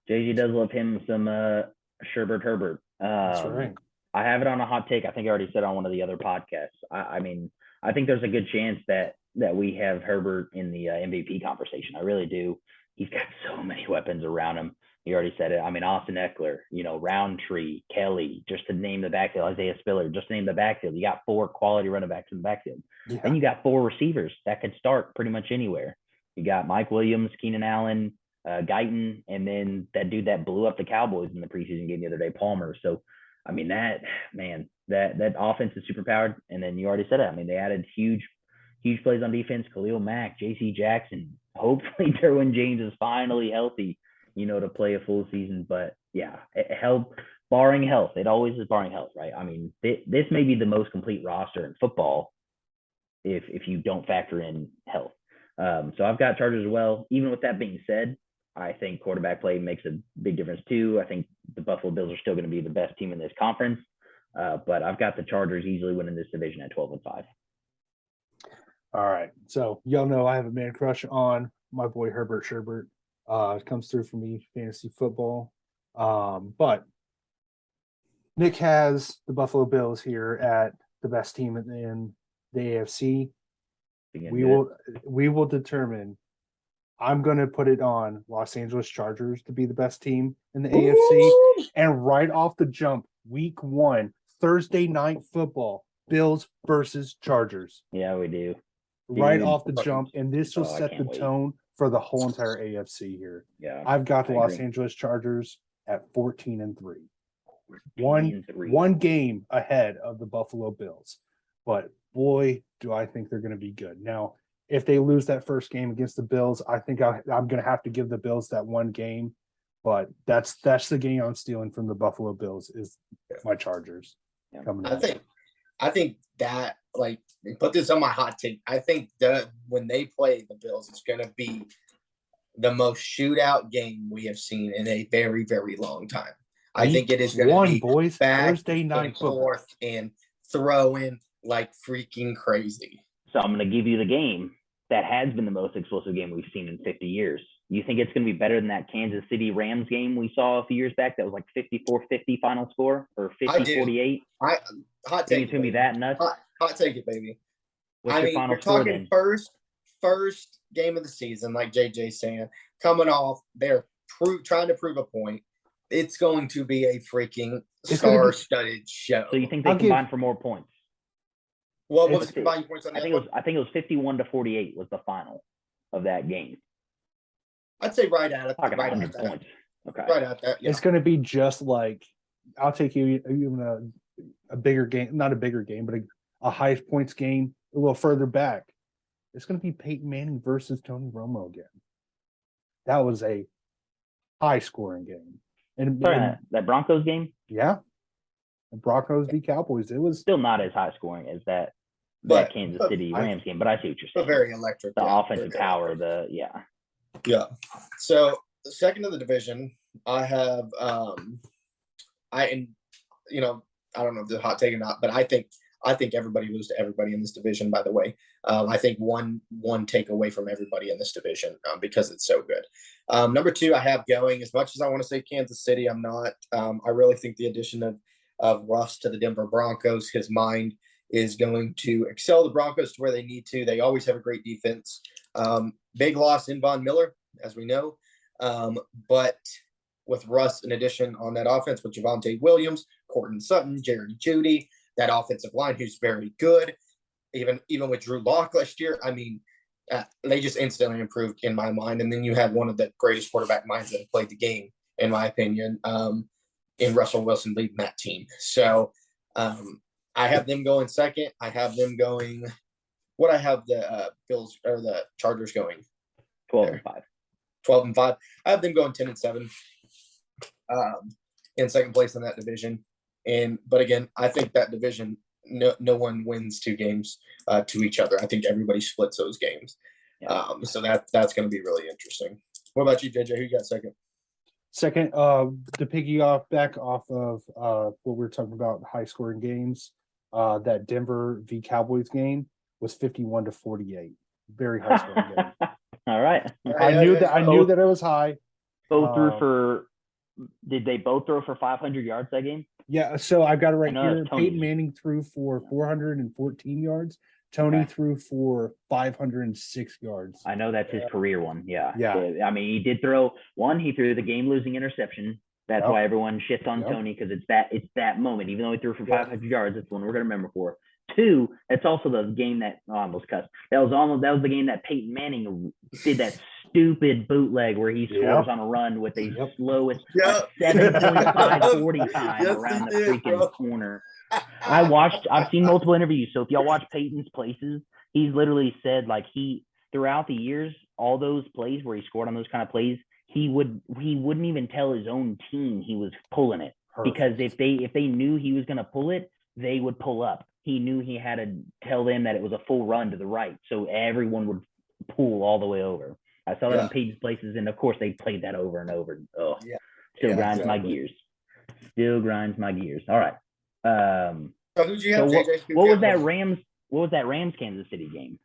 B: JG does love him some Sherbert Herbert.
A: That's right.
B: I have it on a hot take. I think I already said on one of the other podcasts. I mean, I think there's a good chance that we have Herbert in the MVP conversation. I really do. He's got so many weapons around him. You already said it. I mean, Austin Eckler, Roundtree, Kelly, just to name the backfield, Isaiah Spiller, just to name the backfield. You got 4 quality running backs in the backfield. Yeah. Then you got 4 receivers that could start pretty much anywhere. You got Mike Williams, Keenan Allen, Guyton, and then that dude that blew up the Cowboys in the preseason game the other day, Palmer. So, I mean, that offense is super powered. And then you already said it. I mean, they added huge plays on defense. Khalil Mack, J.C. Jackson. Hopefully, Derwin James is finally healthy, to play a full season. But yeah, barring health. It always is barring health, right? I mean, this may be the most complete roster in football if you don't factor in health. So I've got Chargers as well. Even with that being said, I think quarterback play makes a big difference too. I think the Buffalo Bills are still going to be the best team in this conference. But I've got the Chargers easily winning this division at 12-5.
A: All right. So y'all know I have a man crush on my boy Herbert Sherbert. It comes through for me, fantasy football. But Nick has the Buffalo Bills here at the best team in the AFC. We will determine. I'm going to put it on Los Angeles Chargers to be the best team in the AFC. And right off the jump, week 1, Thursday night football, Bills versus Chargers.
B: Yeah, we do.
A: Right off the jump. And this will set the tone for the whole entire AFC here.
B: Yeah.
A: I've got the Los Angeles Chargers at 14-3. One game ahead of the Buffalo Bills. But boy, do I think they're going to be good. Now, if they lose that first game against the Bills, I think I'm going to have to give the Bills that one game. But that's the game I'm stealing from the Buffalo Bills is my Chargers.
B: Yeah.
C: I think that, like, put this on my hot take. I think that when they play the Bills, it's going to be the most shootout game we have seen in a very, very long time. I think it is going to be
A: boys,
C: back
A: Thursday night
C: and forth and throwing like freaking crazy.
B: So I'm going to give you the game that has been the most explosive game we've seen in 50 years. You think it's going to be better than that Kansas City Rams game we saw a few years back that was like 54-50 final score or 50-48?
C: Hot take.
B: It's going to be that nuts?
C: Hot take it, baby.
B: What's your final score then?
C: First game of the season, like JJ's saying, coming off, they're trying to prove a point. It's going to be a freaking star-studded show.
B: So you think they combine for more points?
C: What was the combined points on that?
B: I think it was 51-48 was the final of that game.
C: I'd say right at it.
B: Right at that. Points. Okay. Right
C: at that. Yeah.
A: It's going to be just like I'll take you even a bigger game, not a bigger game, but a high points game a little further back. It's going to be Peyton Manning versus Tony Romo again. That was a high scoring game. And
B: that Broncos game?
A: Yeah. The Broncos v. Cowboys. It was
B: still not as high scoring as that Kansas City Rams game, but I see what you're saying.
C: Very electric.
B: The offensive power,
C: Yeah. So the second of the division, I have I don't know if it's a hot take or not, but I think everybody loses to everybody in this division, by the way. I think one take away from everybody in this division because it's so good. Number 2, I have going, as much as I want to say Kansas City, I'm not. I really think the addition of Russ to the Denver Broncos, his mind is going to excel the Broncos to where they need to. They always have a great defense. Big loss in Von Miller, as we know. But with Russ in addition on that offense with Javonte Williams, Cortland Sutton, Jared Jeudy, that offensive line, who's very good. Even with Drew Lock last year, I mean, they just instantly improved in my mind. And then you had one of the greatest quarterback minds that have played the game, in my opinion, in Russell Wilson leading that team. So I have them going second. I have them going. What I have the Bills or the Chargers going
B: 12-5.
C: 12-5. I have them going 10-7 in second place in that division. But again, I think that division, no one wins 2 games to each other. I think everybody splits those games.
B: Yeah.
C: So that's going to be really interesting. What about you, JJ? Who you got second?
A: Second, to piggyback back off of what we were talking about, high scoring games, that Denver v Cowboys game was 51-48. Very high scoring game.
B: All right.
A: I knew that it was high.
B: Both threw for. Did they both throw for 500 yards that game?
A: Yeah, so I've got it right
B: I know
A: here.
B: that's Tony's.
A: Peyton Manning threw for 414 yards. Tony threw for 506 yards.
B: I know that's his career one. Yeah.
A: Yeah.
B: I mean, he did throw one. He threw the game-losing interception. That's why everyone shits on Tony, because it's that moment. Even though he threw for 500 yards, that's one we're gonna remember for. 2, it's also the game that almost cussed. That was the game that Peyton Manning did that stupid bootleg where he scores on a run with a slowest 7.5 40 time around the freaking corner. I've seen multiple interviews. So if y'all watch Peyton's Places, he's literally said like throughout the years, all those plays where he scored on those kind of plays, he wouldn't even tell his own team he was pulling it. Because if they knew he was gonna pull it, they would pull up. He knew he had to tell them that it was a full run to the right, so everyone would pull all the way over. I saw that on Peyton's Places, and of course they played that over and over. Oh, grinds my gears. Still grinds my gears. All right.
C: So who'd you have, JJ?
B: What was that Rams? What was that Rams Kansas City game?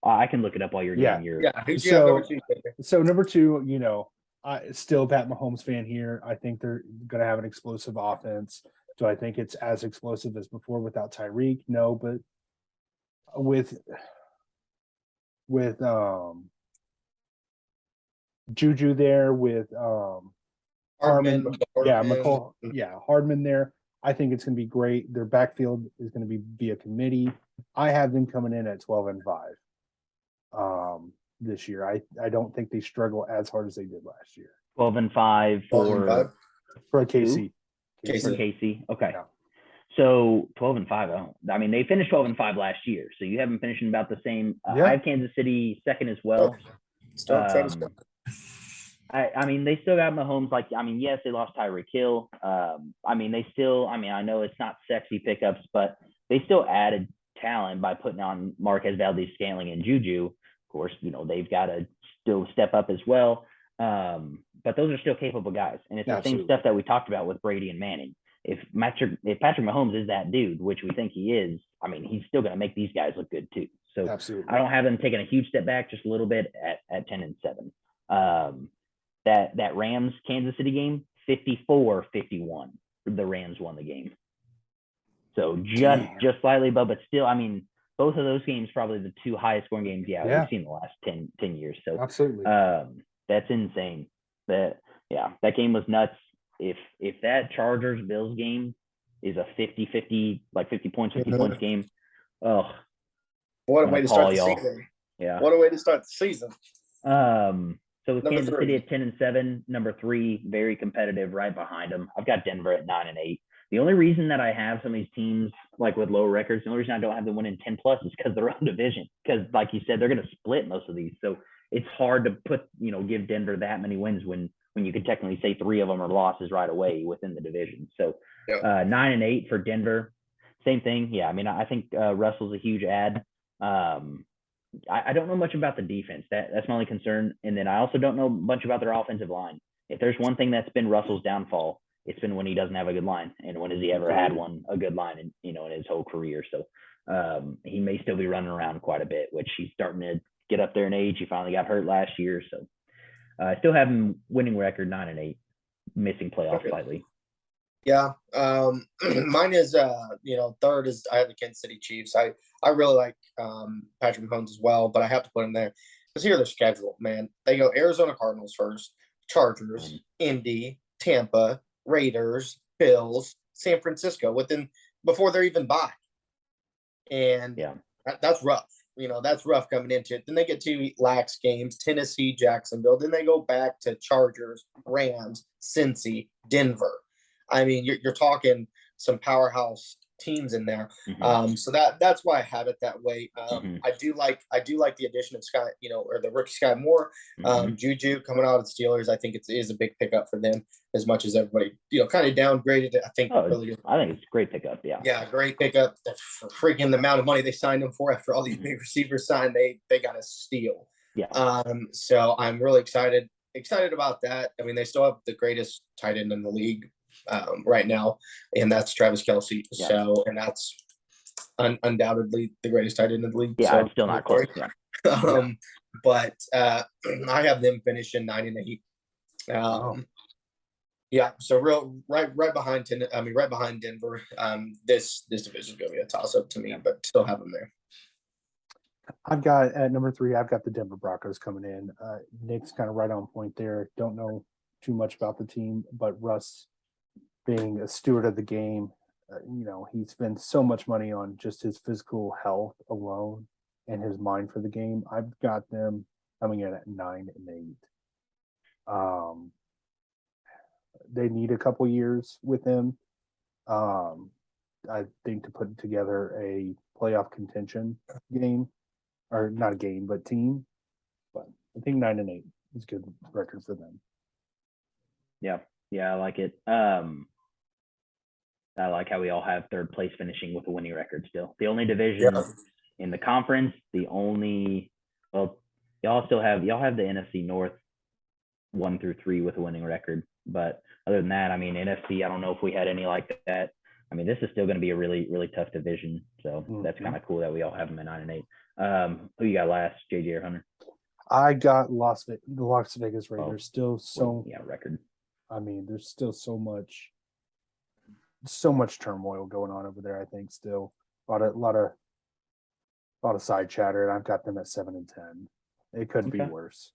B: I can look it up while you're doing your.
C: Yeah. Who'd you have number 2, JJ?
A: So number 2, I still Pat Mahomes fan here. I think they're going to have an explosive offense. Do I think it's as explosive as before without Tyreek? No, but with Juju there, with Hardman, Hardman there. I think it's going to be great. Their backfield is going to be via committee. I have them coming in at 12-5 this year. I don't think they struggle as hard as they did last year.
B: 12-5 for
A: KC.
B: For Casey. Okay.
A: Yeah.
B: So 12-5. I mean, they finished 12-5 last year. So you have them finishing about the same. I have Kansas City second as well. I mean, they still got Mahomes. Yes, they lost Tyreek Hill. I know it's not sexy pickups, but they still added talent by putting on Marquez Valdez-Scantling and Juju. Of course, they've got to still step up as well. But those are still capable guys. And it's the same stuff that we talked about with Brady and Manning. If Patrick Mahomes is that dude, which we think he is, I mean, he's still going to make these guys look good too. So I don't have them taking a huge step back, just a little bit at 10-7. That Rams Kansas City game, 54-51. The Rams won the game. So just slightly above, but still, I mean, both of those games probably the 2 highest scoring games we've seen in the last 10 years. So
A: absolutely.
B: That's insane. That game was nuts. If that Chargers Bills game is a 50-50, like 50 points game, what
C: a way to start the season.
B: Yeah.
C: What a way to start the season.
B: So with Kansas City at 10-7, number 3, very competitive right behind them. I've got Denver at 9-8. The only reason that I have some of these teams like with low records, the only reason I don't have them winning 10+ is because they're on division. Because like you said, they're going to split most of these. So it's hard to give Denver that many wins when you could technically say 3 of them are losses right away within the division. So 9-8 for Denver. Same thing. Yeah, I mean, I think Russell's a huge add. I don't know much about the defense. That's my only concern. And then I also don't know much about their offensive line. If there's one thing that's been Russell's downfall, it's been when he doesn't have a good line. And when has he ever had a good line in his whole career? So he may still be running around quite a bit, which he's starting to get up there in age. He finally got hurt last year. So I still have him winning record 9-8, missing playoffs slightly.
C: Yeah. Mine is, third is I have the Kansas City Chiefs. I really like Patrick Mahomes as well, but I have to put him there because here their schedule, man. They go Arizona Cardinals first, Chargers, Indy, Tampa, Raiders, Bills, San Francisco. Within before they're even by. And
B: Yeah.
C: that's rough. That's rough coming into it. Then they get 2 lax games, Tennessee, Jacksonville. Then they go back to Chargers, Rams, Cincy, Denver. I mean, you're talking some powerhouse teams in there. So that's why I have it that way. I do like the addition of Sky, or the rookie Sky Moore. Juju coming out of the Steelers, I think it is a big pickup for them, as much as everybody, kind of downgraded it. I think really
B: I think it's a great pickup. Yeah.
C: Yeah, great pickup. The freaking amount of money they signed him for after all these big receivers signed, they got a steal.
B: Yeah.
C: So I'm really excited about that. I mean, they still have the greatest tight end in the league right now, and that's Travis Kelce.
B: Yeah.
C: So, and that's undoubtedly the greatest tight end in the league.
B: Yeah,
C: so,
B: it's still not close. Yeah.
C: But I have them finishing 9-8. Yeah, so right behind right behind Denver. This division is going to be a toss up to me, but still have them there.
A: I've got at number 3. I've got the Denver Broncos coming in. Nick's kind of right on point there. Don't know too much about the team, but Russ, being a steward of the game, he spends so much money on just his physical health alone and his mind for the game. I've got them coming in at 9-8. They need a couple years with him, I think, to put together a playoff contention game, or not a game, but team. But I think 9-8 is a good record for them.
B: Yeah, I like it. I like how we all have third place finishing with a winning record still. The only division in the conference, y'all have the NFC North 1 through 3 with a winning record. But other than that, I mean, NFC, I don't know if we had any like that. I mean, this is still going to be a really, really tough division. So that's kind of cool that we all have them at 9-8. Who you got last, JJ or Hunter?
A: I got the Las Vegas Raiders.
B: Record.
A: I mean, there's still so much turmoil going on over there. I think still a lot of side chatter, and I've got them at 7-10. It could be worse.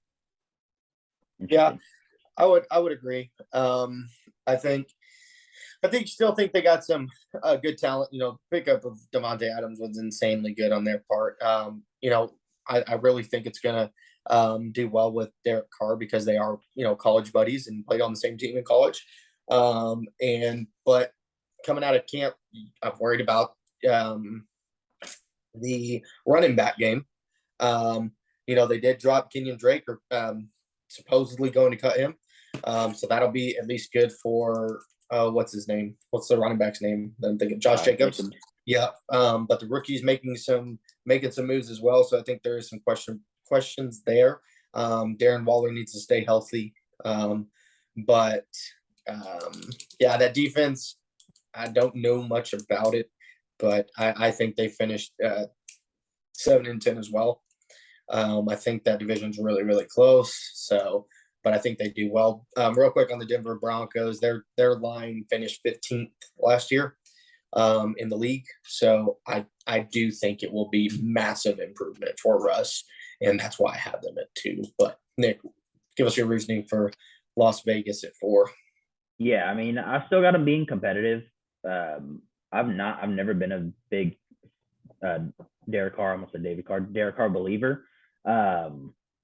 C: Yeah, I would agree. I still think they got some good talent. Pickup of Davante Adams was insanely good on their part. I really think it's gonna do well with Derek Carr because they are college buddies and played on the same team in college. But coming out of camp, I'm worried about the running back game. They did drop Kenyon Drake, or supposedly going to cut him. So that'll be at least good for what's his name? What's the running back's name? I'm thinking Josh Jacobs. Yeah. But the rookie's making some moves as well. So I think there is some questions there. Darren Waller needs to stay healthy. That defense, I don't know much about it, but I think they finished 7-10 as well. I think that division's really, really close. So, but I think they do well. Real quick on the Denver Broncos, their line finished 15th last year in the league. So I do think it will be massive improvement for Russ, and that's why I have them at 2. But Nick, give us your reasoning for Las Vegas at 4.
B: Yeah, I mean, I still got them being competitive. I've never been a big Derek Carr, almost a David Carr, Derek Carr believer.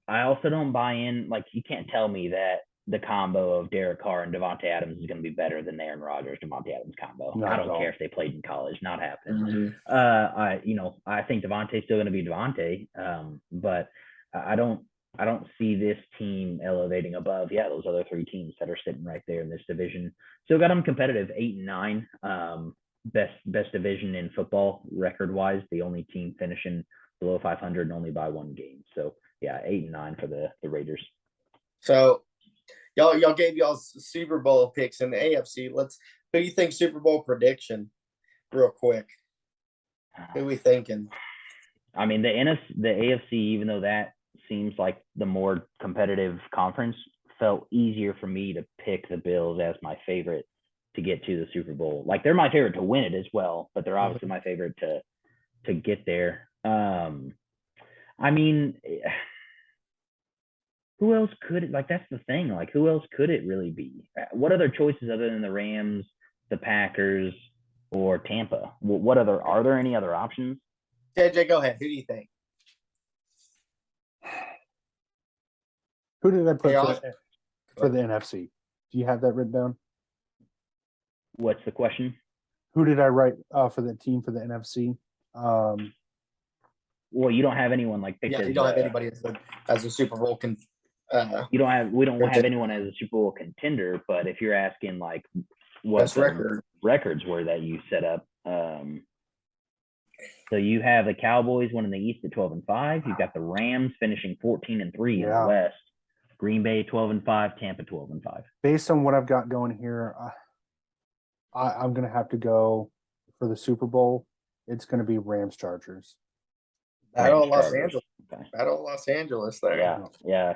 B: I also don't buy in, like, you can't tell me that the combo of Derek Carr and Davante Adams is going to be better than the Aaron Rodgers Davante Adams combo. I don't care if they played in college, not happening. I think Davante's still going to be Davante, but I don't see this team elevating above those other 3 teams that are sitting right there in this division. Still got them competitive, 8-9. Best division in football record wise. The only team finishing below 500 and only by 1 game. So 8-9 for the Raiders.
C: So y'all gave y'all Super Bowl picks in the AFC. Who do you think Super Bowl prediction? Real quick, who we thinking?
B: I mean, the AFC, even though that seems like the more competitive conference, felt easier for me to pick the Bills as my favorite to get to the Super Bowl. Like, they're my favorite to win it as well, but they're obviously my favorite to get there. I mean, who else could it, like, that's the thing, like, who else could it really be? What other choices other than the Rams, the Packers, or Tampa. What other are there any other options?
C: JJ, go ahead. Who do you think?
A: Who did I put
C: Chaos.
A: for the NFC? Do you have that written down?
B: What's the question?
A: Who did I write for the team for the NFC?
B: Well, you don't have anyone like picked.
C: Yeah, you don't have anybody as a Super Bowl
B: we don't have
C: contender.
B: anyone as a Super Bowl contender. But if you're asking like what
C: best record.
B: records were that you set up, so you have the Cowboys winning the East at 12-5. You've got the Rams finishing 14-3 in the West. Green Bay 12-5, Tampa 12-5.
A: Based on what I've got going here, I'm going to have to go for the Super Bowl. It's going to be Rams Chargers.
C: Battle of Los Angeles. Okay. Battle of Los Angeles there.
B: Yeah.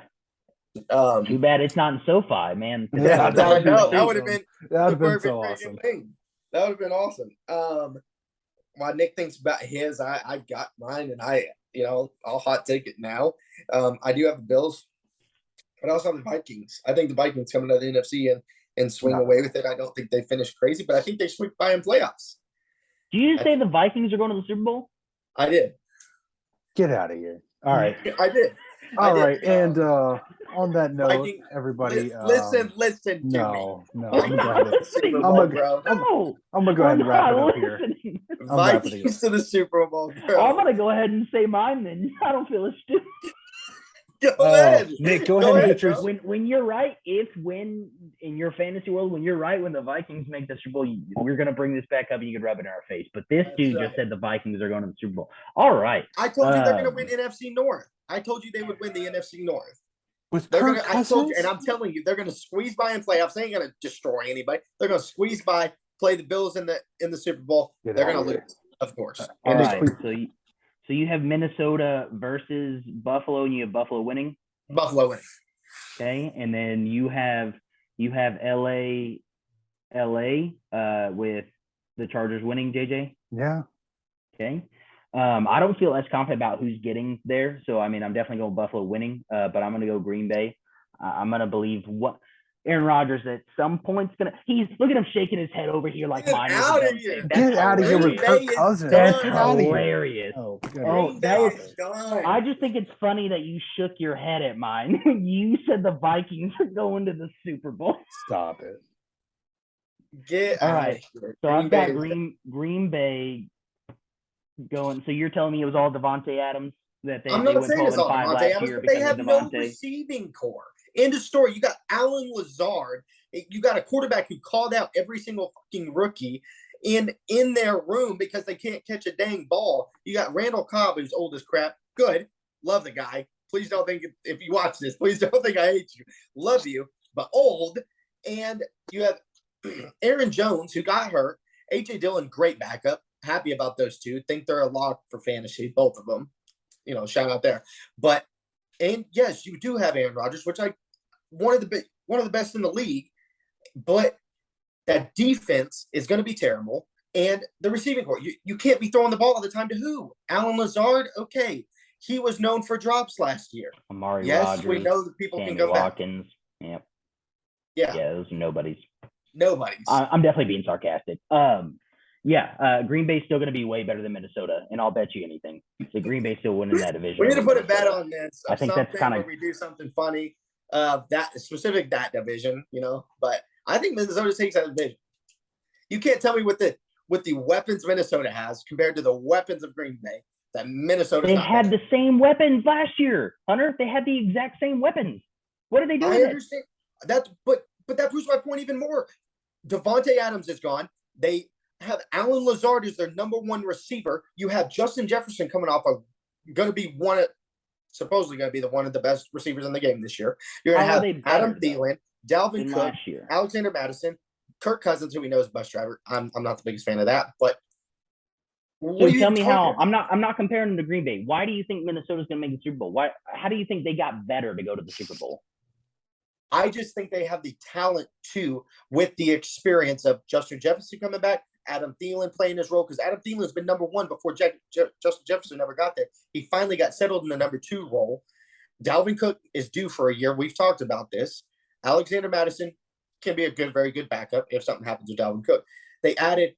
B: Too bad it's not in SoFi, man.
C: Yeah, I know. That would have been
A: so awesome.
C: Thing. That would have been awesome. While Nick thinks about his, I got mine, and I'll hot take it now. I do have the Bills, but I also have the Vikings. I think the Vikings coming out of the NFC and swing away with it. I don't think they finish crazy, but I think they swing by in playoffs.
B: Do you say the Vikings are going to the Super Bowl?
C: I did.
A: Get out of here. All right.
C: I did.
A: All right. And on that note, everybody.
C: Listen to me.
A: No. I'm
C: going
A: to go ahead and wrap it up here.
C: Vikings to the Super Bowl, bro.
B: I'm going to go ahead and say mine then. I don't feel as stupid.
C: Go ahead.
A: Nick, go ahead and get yours.
B: When you're right, when in your fantasy world, when you're right, when the Vikings make the Super Bowl, we're going to bring this back up and you can rub it in our face. But this dude just said the Vikings are going to the Super Bowl. All right.
C: I told you they're going to win NFC North. I told you they would win the NFC North.
A: I
C: told you, and I'm telling you, they're going to squeeze by in playoffs. They ain't going to destroy anybody. They're going to squeeze by, play the Bills in the Super Bowl. They're going to lose, of course.
B: All right. So you have Minnesota versus Buffalo, and you have Buffalo winning.
C: Buffalo winning.
B: Okay, and then you have LA with the Chargers winning. JJ.
A: Yeah.
B: Okay. I don't feel as confident about who's getting there, so I mean I'm definitely going Buffalo winning. But I'm going to go Green Bay. I'm going to believe what Aaron Rodgers at some point's look at him shaking his head over here like mine.
A: Get out of here with Kirk Cousins.
B: That's hilarious.
C: That is done.
B: I just think it's funny that you shook your head at mine when you said the Vikings are going to the Super Bowl.
A: Stop it.
B: All right. So I've got Green Bay going. So you're telling me it was all Devontae Adams that they went 12-5 last year because
C: they have no receiving core. End of story. You got Alan Lazard. You got a quarterback who called out every single fucking rookie in their room because they can't catch a dang ball. You got Randall Cobb, who's old as crap. Good. Love the guy. Please don't think, if you watch this, please don't think I hate you. Love you, but old. And you have Aaron Jones, who got hurt. A.J. Dillon, great backup. Happy about those two. Think they're a lock for fantasy, both of them. Shout out there. And yes, you do have Aaron Rodgers, which one of the best in the league, but that defense is going to be terrible. And the receiving core, you can't be throwing the ball all the time to who? Alan Lazard? Okay. He was known for drops last year.
B: Amari
C: Rogers,
B: Rodgers,
C: we know that people
B: Sammy
C: can go
B: Watkins.
C: back.
B: Yep. Yeah, those are nobodies.
C: I'm
B: definitely being sarcastic. Green Bay's still going to be way better than Minnesota, and I'll bet you anything. The Green Bay's still winning that division.
C: We need to put a bet on this.
B: I think that's kind of
C: we do something funny. That division, but I think Minnesota takes that division. You can't tell me with the weapons Minnesota has compared to the weapons of Green Bay that Minnesota.
B: They had the same weapons last year, Hunter. They had the exact same weapons. What are they doing?
C: I understand that, but that proves my point even more. Devontae Adams is gone. They have Alan Lazard as their number one receiver. You have Justin Jefferson coming off supposedly going to be one of the best receivers in the game this year. You're going to have Adam Thielen, Dalvin Cook, Alexander Madison, Kirk Cousins, who we know is a bus driver. I'm not the biggest fan of that, but
B: tell me how. I'm not comparing them to Green Bay. Why do you think Minnesota's going to make the Super Bowl? How do you think they got better to go to the Super Bowl?
C: I just think they have the talent too, with the experience of Justin Jefferson coming back, Adam Thielen playing his role, because Adam Thielen's been number one before Justin Jefferson ever got there. He finally got settled in the number two role. Dalvin Cook is due for a year. We've talked about this. Alexander Madison can be a very good backup if something happens with Dalvin Cook. They added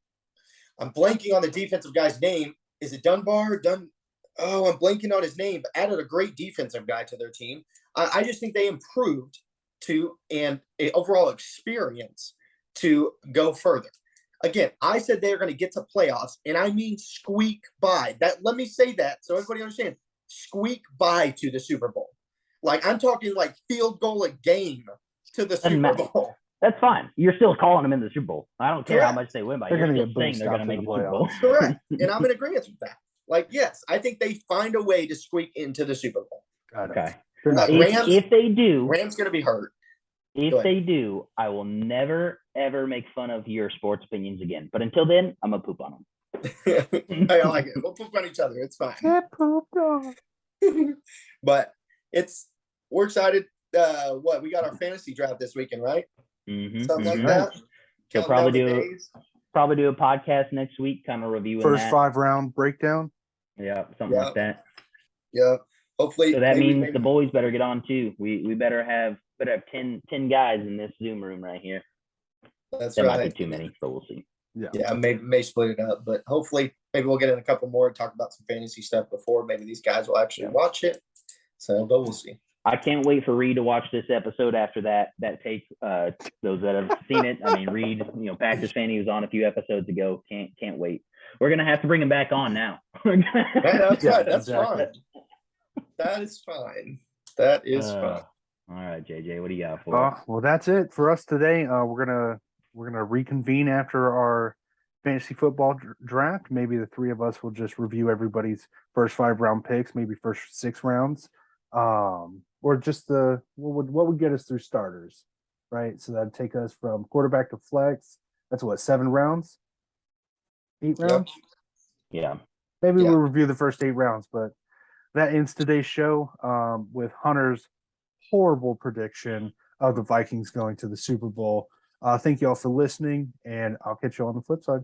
C: I'm blanking on the defensive guy's name. Is it Dunbar? I'm blanking on his name, but added a great defensive guy to their team. I just think they improved and a overall experience to go further. Again, I said they're going to get to playoffs, and I mean squeak by. Let me say that so everybody understands. Squeak by to the Super Bowl. Like, I'm talking like field goal a game to the Super Bowl.
B: That's fine. You're still calling them in the Super Bowl. I don't care how much they win by.
A: They're
B: You're
A: going to
B: still saying they're going to make the Super Bowl.
C: Correct. And I'm in agreement with that. Like, yes, I think they find a way to squeak into the Super Bowl.
B: Okay.
C: If
B: they do,
C: Rams going to be hurt.
B: If they do, I will never, ever make fun of your sports opinions again. But until then, I'm going to poop on them.
C: I like it. We'll poop on each other. It's fine.
A: Get pooped on.
C: But we're excited. We got our fantasy draft this weekend, right? Something like that.
B: So probably do a podcast next week, kind of reviewing
A: first
B: that.
A: 5-round breakdown.
B: Yeah, something like that.
C: Yeah. Hopefully.
B: So that means the boys better get on too. We better have 10 guys in this Zoom room right here.
C: That's
B: there
C: right.
B: Might be too many, but we'll see.
C: Yeah, may split it up, but hopefully maybe we'll get in a couple more and talk about some fantasy stuff before maybe these guys will actually watch it. So, but we'll see.
B: I can't wait for Reed to watch this episode after that take. Those that have seen it, I mean, Reed, Packers fan, he was on a few episodes ago. Can't wait. We're gonna have to bring him back on now.
C: That's right. That's fine. That is fine. That is fine.
B: All right, JJ, what do you got for us?
A: Well, that's it for us today. We're gonna reconvene after our fantasy football draft. Maybe the three of us will just review everybody's first 5-round picks, maybe first 6 rounds, or just what would get us through starters, right? So that'd take us from quarterback to flex. That's what, 7 rounds, 8 rounds.
B: Yeah.
A: Maybe we'll review the first 8 rounds, but that ends today's show with Hunter's horrible prediction of the Vikings going to the Super Bowl. Thank you all for listening, and I'll catch you on the flip side.